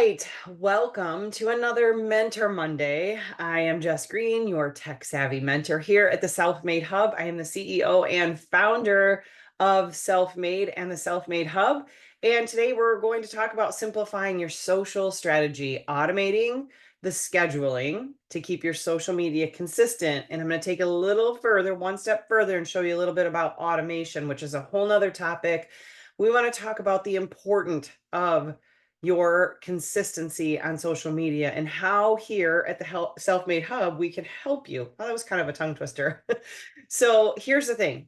right, welcome to another Mentor Monday. I am Jess Green, your tech savvy mentor here at the Self-Made Hub. I am the CEO and founder of Self-Made and the Self-Made Hub. And today we're going to talk about simplifying your social strategy, automating the scheduling to keep your social media consistent. And I'm going to take a little further, one step further, and show you a little bit about automation, which is a whole nother topic. We want to talk about the importance of your consistency on social media and how here at the Self-Made Hub we can help you. Well, that was kind of a tongue twister. So here's the thing.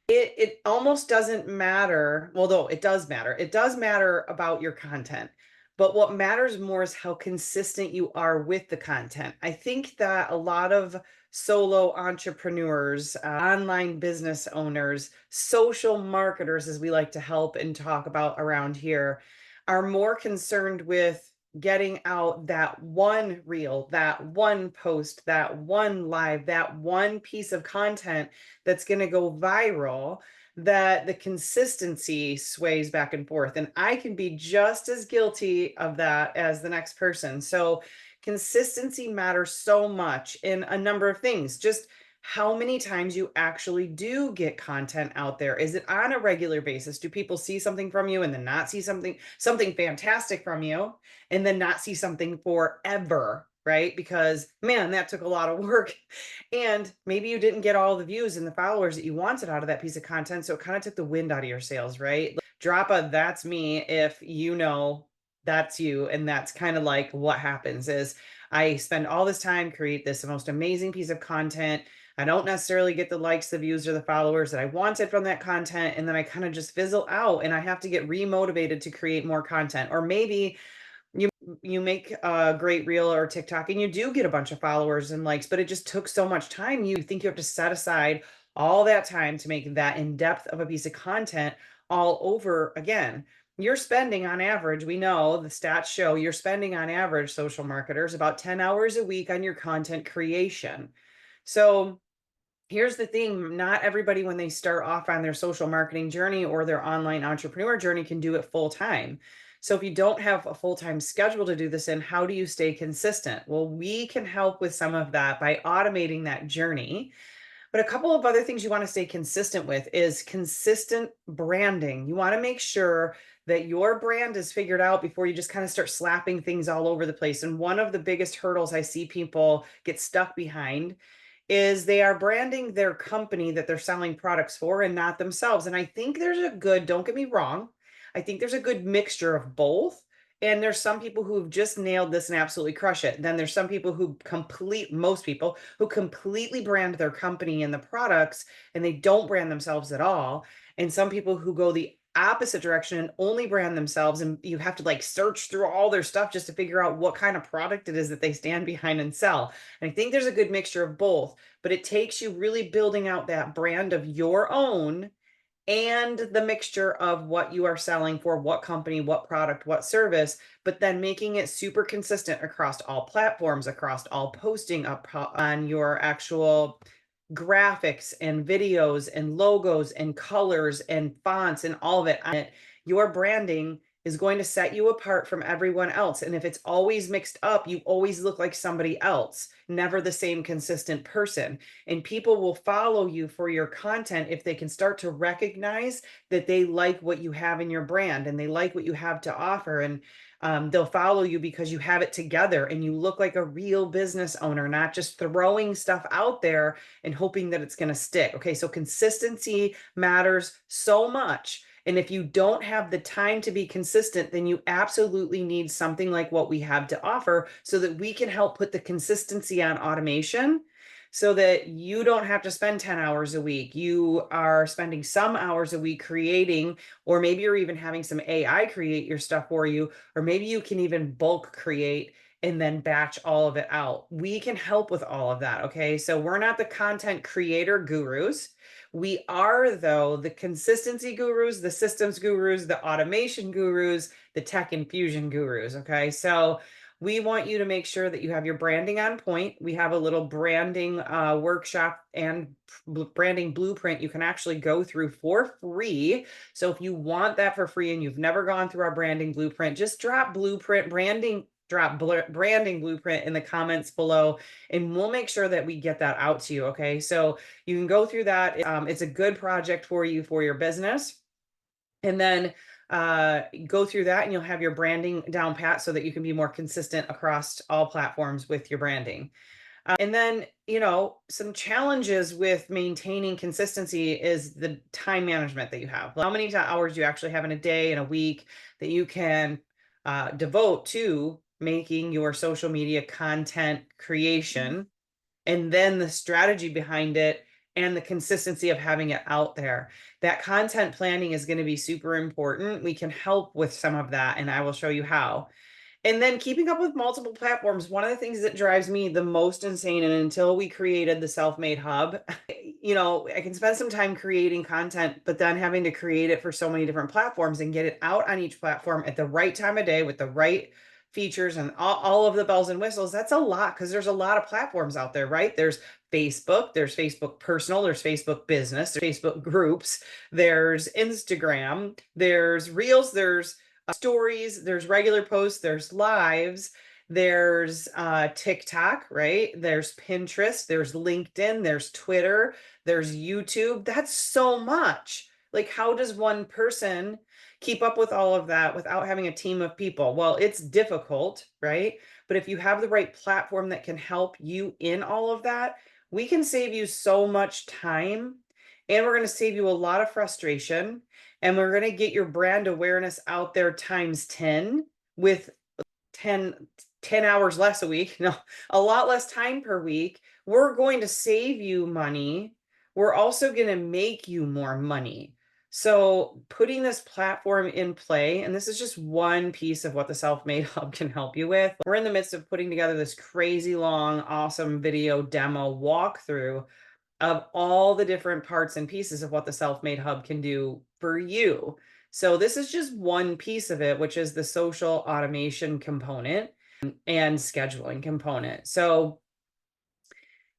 It almost doesn't matter, well, though it does matter. It does matter about your content, but what matters more is how consistent you are with the content. I think that a lot of solo entrepreneurs, online business owners, social marketers, as we like to help and talk about around here, are more concerned with getting out that one reel, that one post, that one live, that one piece of content that's going to go viral, that the consistency sways back and forth. And I can be just as guilty of that as the next person. So consistency matters so much in a number of things. Just how many times you actually do get content out there. Is it on a regular basis? Do people see something from you and then not see something fantastic from you and then not see something forever? Right? Because man, that took a lot of work. And maybe you didn't get all the views and the followers that you wanted out of that piece of content. So it kind of took the wind out of your sails, right? Drop a that's me if you know that's you. And that's kind of like what happens is I spend all this time, create this most amazing piece of content. I don't necessarily get the likes, the views, or the followers that I wanted from that content. And then I kind of just fizzle out and I have to get remotivated to create more content. Or maybe you make a great reel or TikTok and you do get a bunch of followers and likes, but it just took so much time. You think you have to set aside all that time to make that in depth of a piece of content all over again. You're spending on average, we know the stats show you're spending on average, social marketers, about 10 hours a week on your content creation. So here's the thing, not everybody when they start off on their social marketing journey or their online entrepreneur journey can do it full time. So if you don't have a full-time schedule to do this in, how do you stay consistent? Well, we can help with some of that by automating that journey. But a couple of other things you want to stay consistent with is consistent branding. You want to make sure that your brand is figured out before you just kind of start slapping things all over the place. And one of the biggest hurdles I see people get stuck behind is they are branding their company that they're selling products for and not themselves. And I think there's a good, don't get me wrong, I think there's a good mixture of both. And there's some people who've just nailed this and absolutely crush it. Then there's some people most people who completely brand their company and the products and they don't brand themselves at all. And some people who go the opposite direction and only brand themselves, and you have to like search through all their stuff just to figure out what kind of product it is that they stand behind and sell. And I think there's a good mixture of both, but it takes you really building out that brand of your own and the mixture of what you are selling for, what company, what product, what service, but then making it super consistent across all platforms, across all posting up on your actual graphics and videos and logos and colors and fonts and all of it. Your branding is going to set you apart from everyone else. And if it's always mixed up, you always look like somebody else, never the same consistent person. And people will follow you for your content if they can start to recognize that they like what you have in your brand and they like what you have to offer. And they'll follow you because you have it together and you look like a real business owner, not just throwing stuff out there and hoping that it's going to stick. Okay, so consistency matters so much. And if you don't have the time to be consistent, then you absolutely need something like what we have to offer so that we can help put the consistency on automation so that you don't have to spend 10 hours a week. You are spending some hours a week creating, or maybe you're even having some AI create your stuff for you, or maybe you can even bulk create and then batch all of it out. We can help with all of that. Okay. So we're not the content creator gurus. We are, though, the consistency gurus, the systems gurus, the automation gurus, the tech infusion gurus. Okay. So We want you to make sure that you have your branding on point. We have a little branding workshop and branding blueprint you can actually go through for free. So if you want that for free and you've never gone through our branding blueprint, just drop branding blueprint in the comments below, and we'll make sure that we get that out to you. Okay, so you can go through that. It's a good project for you for your business. And then go through that and you'll have your branding down pat so that you can be more consistent across all platforms with your branding. And then, some challenges with maintaining consistency is the time management that you have. How many hours do you actually have in a day, in a week, that you can devote to making your social media content creation, and then the strategy behind it and the consistency of having it out there. That content planning is going to be super important. We can help with some of that, and I will show you how. And then keeping up with multiple platforms. One of the things that drives me the most insane, and until we created the Self-Made Hub, I can spend some time creating content, but then having to create it for so many different platforms and get it out on each platform at the right time of day with the right features and all of the bells and whistles. That's a lot, because there's a lot of platforms out there, right? There's Facebook personal, there's Facebook business, there's Facebook groups, there's Instagram, there's Reels, there's stories, there's regular posts, there's lives, there's TikTok, right? There's Pinterest, there's LinkedIn, there's Twitter, there's YouTube. That's so much. Like, how does one person keep up with all of that without having a team of people? Well, it's difficult, right? But if you have the right platform that can help you in all of that, we can save you so much time, and we're going to save you a lot of frustration, and we're going to get your brand awareness out there times 10 with 10 hours less a week. No, a lot less time per week. We're going to save you money. We're also going to make you more money. So putting this platform in play, and this is just one piece of what the Self-Made Hub can help you with. We're in the midst of putting together this crazy long, awesome video demo walkthrough of all the different parts and pieces of what the Self-Made Hub can do for you. So this is just one piece of it, which is the social automation component and scheduling component. So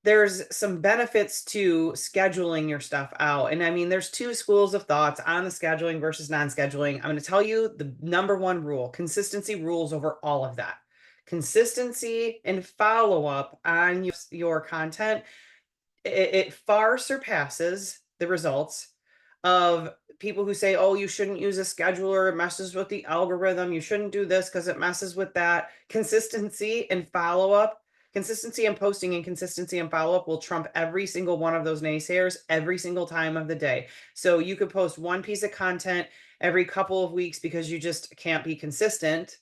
there's some benefits to scheduling your stuff out. And I mean, there's two schools of thoughts on the scheduling versus non-scheduling. I'm going to tell you the number one rule: consistency rules over all of that. Consistency and follow-up on your content, it far surpasses the results of people who say, oh, you shouldn't use a scheduler, it messes with the algorithm, you shouldn't do this because it messes with that. Consistency and follow-up, consistency and posting, and consistency and follow-up will trump every single one of those naysayers every single time of the day. So you could post one piece of content every couple of weeks because you just can't be consistent,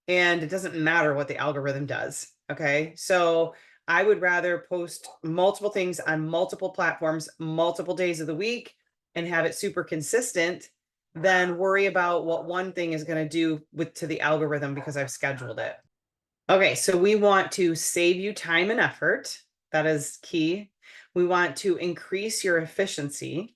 and it doesn't matter what the algorithm does. Okay, so I would rather post multiple things on multiple platforms, multiple days of the week, and have it super consistent than worry about what one thing is going to do to the algorithm because I've scheduled it. Okay, so we want to save you time and effort. That is key. We want to increase your efficiency,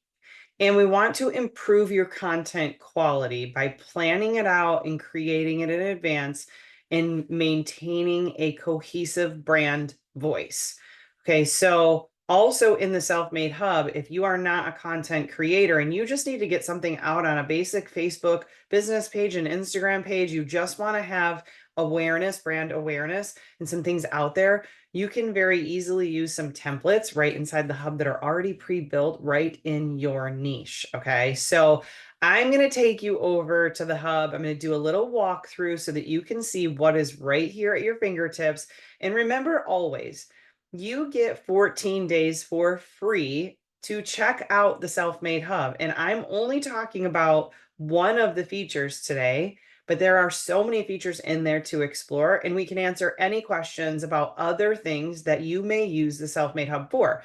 and we want to improve your content quality by planning it out and creating it in advance and maintaining a cohesive brand voice. Okay, so also in the Self-Made Hub, if you are not a content creator and you just need to get something out on a basic Facebook business page and Instagram page, you just want to have awareness, brand awareness, and some things out there, you can very easily use some templates right inside the hub that are already pre-built right in your niche. Okay, so I'm going to take you over to the hub. I'm going to do a little walkthrough so that you can see what is right here at your fingertips. And remember, always, you get 14 days for free to check out the Self-Made Hub. And I'm only talking about one of the features today, but there are so many features in there to explore, and we can answer any questions about other things that you may use the Self-Made Hub for.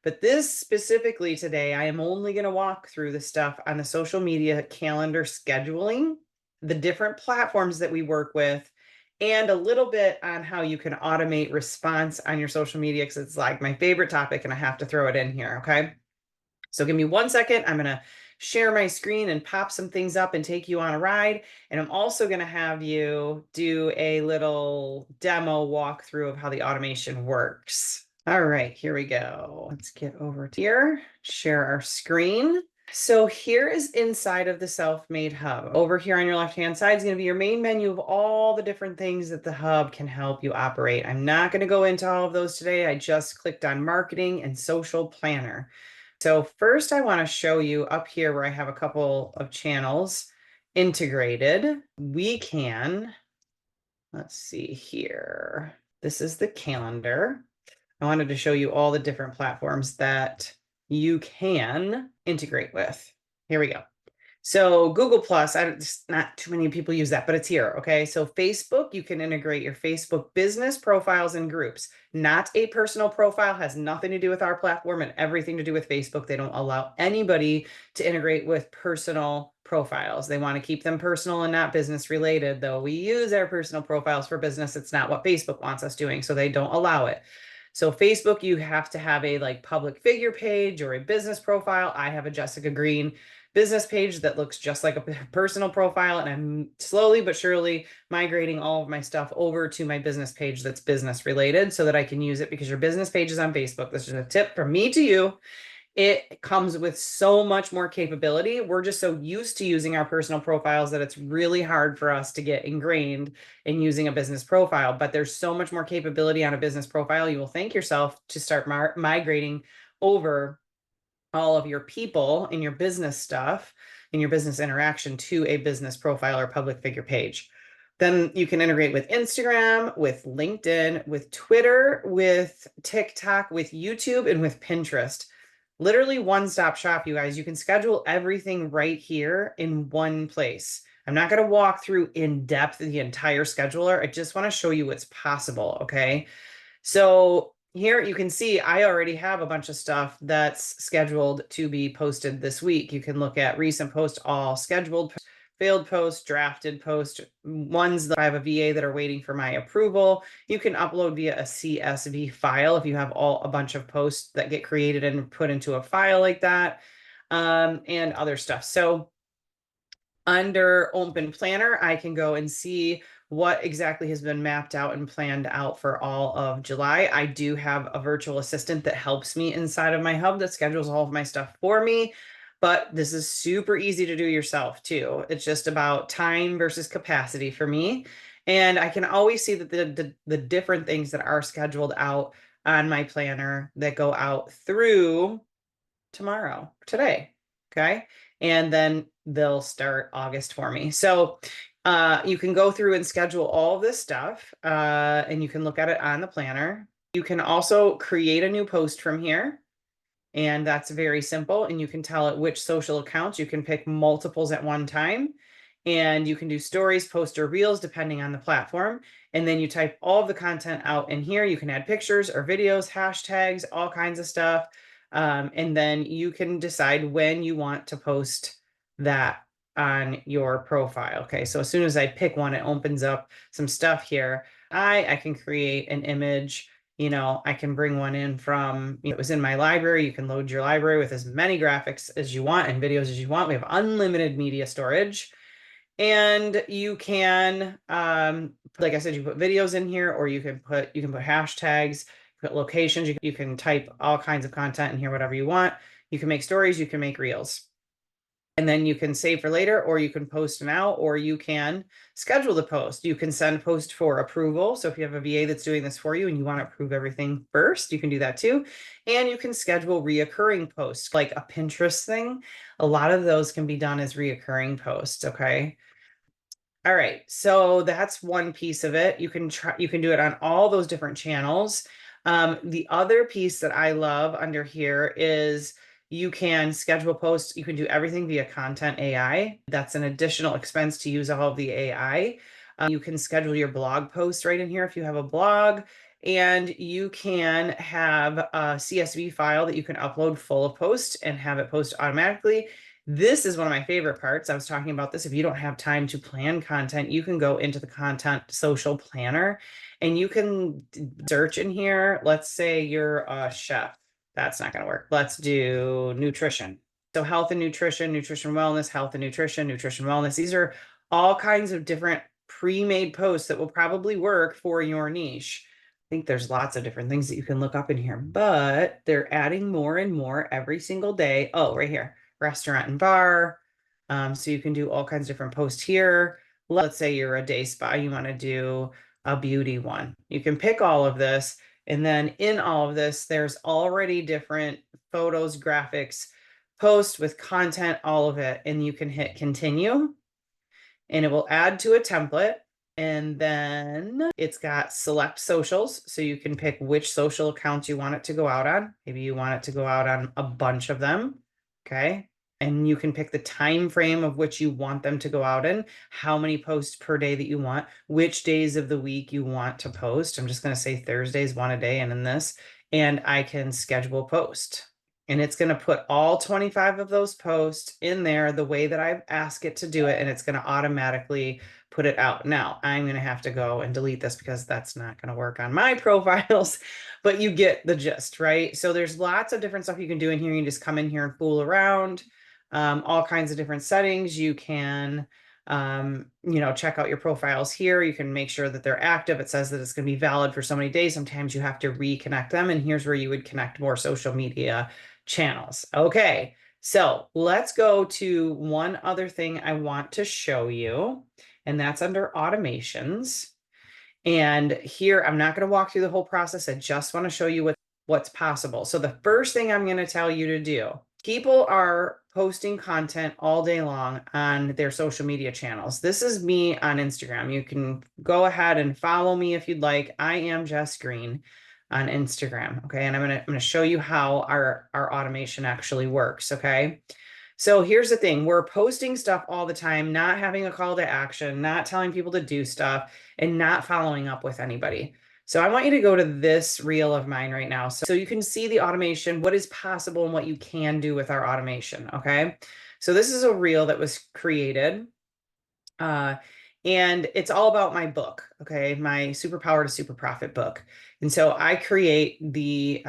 But this specifically today, I am only going to walk through the stuff on the social media calendar scheduling, the different platforms that we work with, and a little bit on how you can automate response on your social media, because it's like my favorite topic and I have to throw it in here. Okay. So give me 1 second. I'm going to share my screen and pop some things up and take you on a ride. And I'm also going to have you do a little demo walkthrough of how the automation works. All right, here we go. Let's get over to here, share our screen. So here is inside of the Self-Made Hub. Over here on your left-hand side is going to be your main menu of all the different things that the hub can help you operate. I'm not going to go into all of those today. I just clicked on marketing and social planner. So first I want to show you up here where I have a couple of channels integrated. We can, let's see here. This is the calendar. I wanted to show you all the different platforms that you can integrate with. Here we go. So Google Plus, not too many people use that, but it's here. Okay. So Facebook, you can integrate your Facebook business profiles and groups. Not a personal profile, has nothing to do with our platform and everything to do with Facebook. They don't allow anybody to integrate with personal profiles. They want to keep them personal and not business related, though we use our personal profiles for business. It's not what Facebook wants us doing, so they don't allow it. So Facebook, you have to have a like public figure page or a business profile. I have a Jessica Green business page that looks just like a personal profile, and I'm slowly but surely migrating all of my stuff over to my business page that's business related so that I can use it, because your business page is on Facebook. This is a tip from me to you. It comes with so much more capability. We're just so used to using our personal profiles that it's really hard for us to get ingrained in using a business profile. But there's so much more capability on a business profile. You will thank yourself to start migrating over all of your people in your business stuff, in your business interaction, to a business profile or public figure page. Then you can integrate with Instagram, with LinkedIn, with Twitter, with TikTok, with YouTube, and with Pinterest. Literally one-stop shop, you guys. You can schedule everything right here in one place. I'm not going to walk through in depth the entire scheduler. I just want to show you what's possible, okay? So here you can see I already have a bunch of stuff that's scheduled to be posted this week. You can look at recent posts, all scheduled, failed posts, drafted posts, ones that I have a VA that are waiting for my approval. You can upload via a CSV file if you have a bunch of posts that get created and put into a file like that, and other stuff. So under Open Planner, I can go and see what exactly has been mapped out and planned out for all of July. I do have a virtual assistant that helps me inside of my hub that schedules all of my stuff for me. But this is super easy to do yourself too. It's just about time versus capacity for me. And I can always see that the different things that are scheduled out on my planner that go out through today. Okay. And then they'll start August for me. So you can go through and schedule all of this stuff, and you can look at it on the planner. You can also create a new post from here, and that's very simple. And you can tell it which social accounts. You can pick multiples at one time, and you can do stories, posts, or reels depending on the platform. And then you type all of the content out in here. You can add pictures or videos, hashtags, all kinds of stuff. And then you can decide when you want to post that on your profile. Okay, so as soon as I pick one, it opens up some stuff here. I can create an image. I can bring one in from, it was in my library. You can load your library with as many graphics as you want and videos as you want. We have unlimited media storage. And you can, like I said, you put videos in here, or you can put hashtags, put locations. You can type all kinds of content in here, whatever you want. You can make stories, you can make reels. And then you can save for later, or you can post now, or you can schedule the post. You can send post for approval. So if you have a VA that's doing this for you and you want to approve everything first, you can do that too. And you can schedule reoccurring posts, like a Pinterest thing. A lot of those can be done as reoccurring posts. Okay. All right, so that's one piece of it. You can do it on all those different channels. The other piece that I love under here is you can schedule posts. You can do everything via Content AI. That's an additional expense to use all of the AI. You can schedule your blog posts right in here if you have a blog, and you can have a CSV file that you can upload full of posts and have it post automatically. This is one of my favorite parts. I was talking about this. If you don't have time to plan content, you can go into the content social planner and you can search in here. Let's say you're a chef. That's not going to work. Let's do nutrition. So health and nutrition, nutrition wellness, health and nutrition, nutrition wellness. These are all kinds of different pre-made posts that will probably work for your niche. I think there's lots of different things that you can look up in here, but they're adding more and more every single day. Oh, right here, restaurant and bar. So you can do all kinds of different posts here. Let's say you're a day spa, you want to do a beauty one. You can pick all of this, and then in all of this, there's already different photos, graphics, post with content, all of it, and you can hit continue and it will add to a template. And then it's got select socials. So you can pick which social accounts you want it to go out on. Maybe you want it to go out on a bunch of them. Okay. And you can pick the time frame of which you want them to go out in, how many posts per day that you want, which days of the week you want to post. I'm just going to say Thursdays, one a day, and in this, and I can schedule post. And it's going to put all 25 of those posts in there the way that I ask it to do it. And it's going to automatically put it out. Now I'm going to have to go and delete this because that's not going to work on my profiles, but you get the gist, right? So there's lots of different stuff you can do in here. You can just come in here and fool around, all kinds of different settings. You can, check out your profiles here. You can make sure that they're active. It says that it's going to be valid for so many days. Sometimes you have to reconnect them. And here's where you would connect more social media channels. Okay, so let's go to one other thing I want to show you, and that's under automations. And here, I'm not going to walk through the whole process. I just want to show you what's possible. So the first thing I'm going to tell you to do, people are posting content all day long on their social media channels. This is me on Instagram. You can go ahead and follow me if you'd like. I am Jess Green on Instagram. Okay. And I'm going to show you how our automation actually works. Okay. So here's the thing. We're posting stuff all the time, not having a call to action, not telling people to do stuff, and not following up with anybody. So I want you to go to this reel of mine right now. So you can see the automation, what is possible and what you can do with our automation. Okay. So this is a reel that was created. And it's all about my book, okay, my Superpower to Super Profit book. And so I create the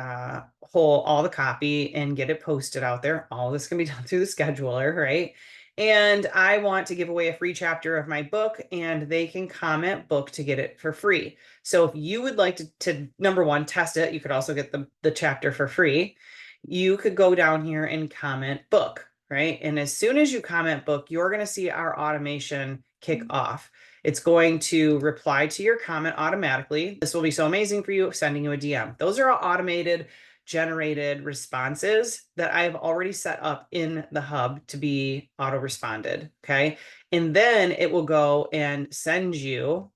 all the copy and get it posted out there. All this can be done through the scheduler, right? And I want to give away a free chapter of my book, and they can comment book to get it for free. So if you would like to number one, test it, you could also get the chapter for free. You could go down here and comment book, right? And as soon as you comment book, you're going to see our automation kick off. It's going to reply to your comment automatically. This will be so amazing for you, sending you a DM. Those are all automated, generated responses that I have already set up in the hub to be auto responded. Okay. And then it will go and send you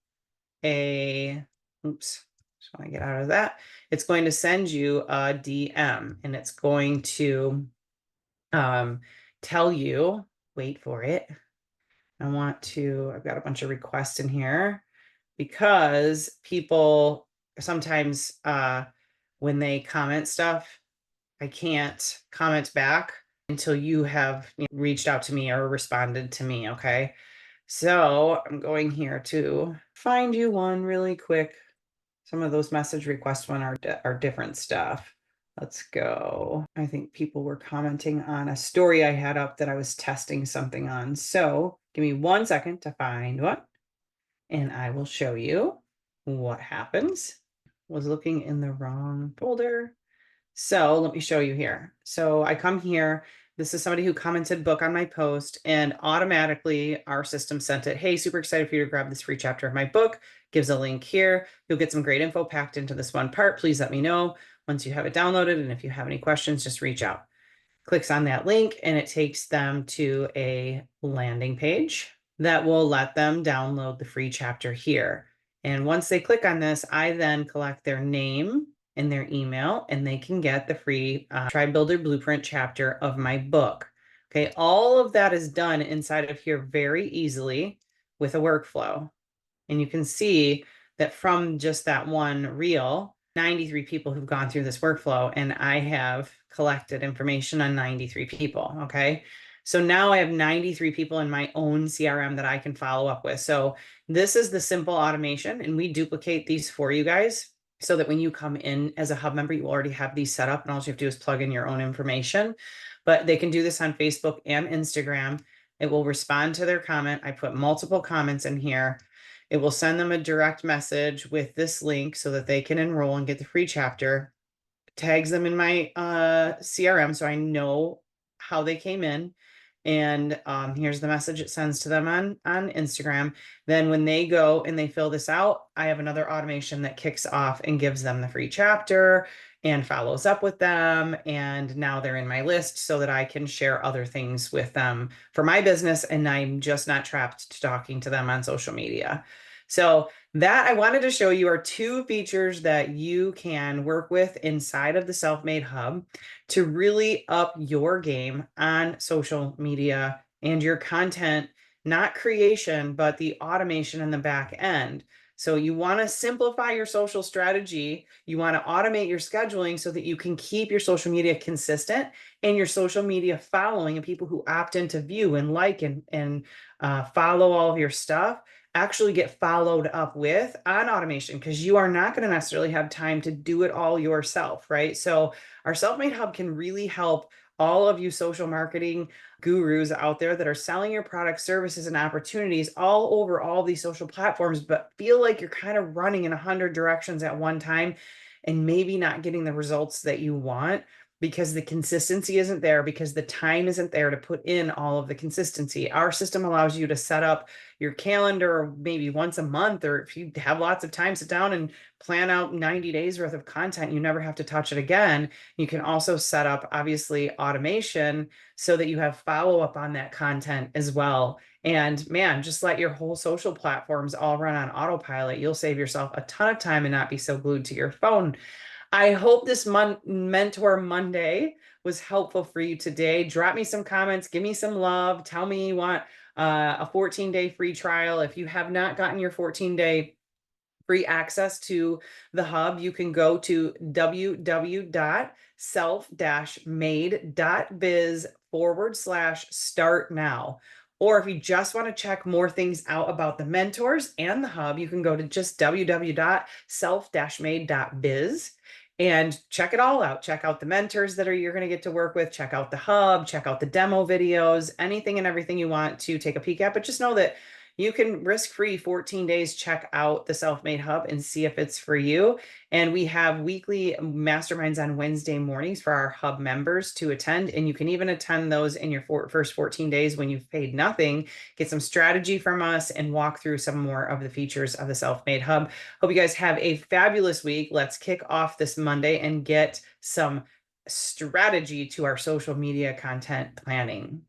oops, just want to get out of that. It's going to send you a DM, and it's going to tell you, wait for it. I've got a bunch of requests in here because people sometimes, when they comment stuff, I can't comment back until you have reached out to me or responded to me. Okay. So I'm going here to find you one really quick. Some of those message requests one are different stuff. Let's go. I think people were commenting on a story I had up that I was testing something on. So give me 1 second to find one, and I will show you what happens. Was looking in the wrong folder. So let me show you here. So I come here. This is somebody who commented book on my post, and automatically our system sent it. Hey, super excited for you to grab this free chapter of my book. Gives a link here. You'll get some great info packed into this one part. Please let me know once you have it downloaded. And if you have any questions, just reach out. Clicks on that link and it takes them to a landing page that will let them download the free chapter here. And once they click on this, I then collect their name and their email, and they can get the free Tribe Builder Blueprint chapter of my book. Okay, all of that is done inside of here very easily with a workflow. And you can see that from just that one reel, 93 people who've gone through this workflow, and I have collected information on 93 people. Okay. So now I have 93 people in my own CRM that I can follow up with. So this is the simple automation, and we duplicate these for you guys. so that when you come in as a hub member, you already have these set up and all you have to do is plug in your own information. But they can do this on Facebook and Instagram. It will respond to their comment. I put multiple comments in here. It will send them a direct message with this link so that they can enroll and get the free chapter. Tags them in my CRM so I know how they came in. And here's the message it sends to them on Instagram. Then when they go and they fill this out, I have another automation that kicks off and gives them the free chapter and follows up with them. And now they're in my list so that I can share other things with them for my business. And I'm just not trapped to talking to them on social media. So that I wanted to show you are two features that you can work with inside of the Self-Made Hub to really up your game on social media and your content, not creation, but the automation in the back end. So you want to simplify your social strategy. You want to automate your scheduling so that you can keep your social media consistent and your social media following and people who opt in to view and like and follow all of your stuff actually get followed up with on automation, because you are not going to necessarily have time to do it all yourself, right? So our Self-Made Hub can really help all of you social marketing gurus out there that are selling your products, services, and opportunities all over all these social platforms, but feel like you're kind of running in 100 directions at one time and maybe not getting the results that you want because the consistency isn't there, because the time isn't there to put in all of the consistency. Our system allows you to set up your calendar maybe once a month, or if you have lots of time, sit down and plan out 90 days worth of content. You never have to touch it again. You can also set up, obviously, automation so that you have follow up on that content as well. And man, just let your whole social platforms all run on autopilot. You'll save yourself a ton of time and not be so glued to your phone. I hope this Mentor Monday was helpful for you today. Drop me some comments, give me some love. Tell me you want a 14-day free trial. If you have not gotten your 14-day free access to the hub, you can go to www.self-made.biz/start now. Or if you just want to check more things out about the mentors and the hub, you can go to just www.self-made.biz and check it all out. Check out the mentors that you're going to get to work with, check out the hub, check out the demo videos, anything and everything you want to take a peek at. But just know that you can risk-free 14 days check out the Self-Made Hub and see if it's for you. And we have weekly masterminds on Wednesday mornings for our hub members to attend. And you can even attend those in your first 14 days when you've paid nothing, get some strategy from us, and walk through some more of the features of the Self-Made Hub. Hope you guys have a fabulous week. Let's kick off this Monday and get some strategy to our social media content planning.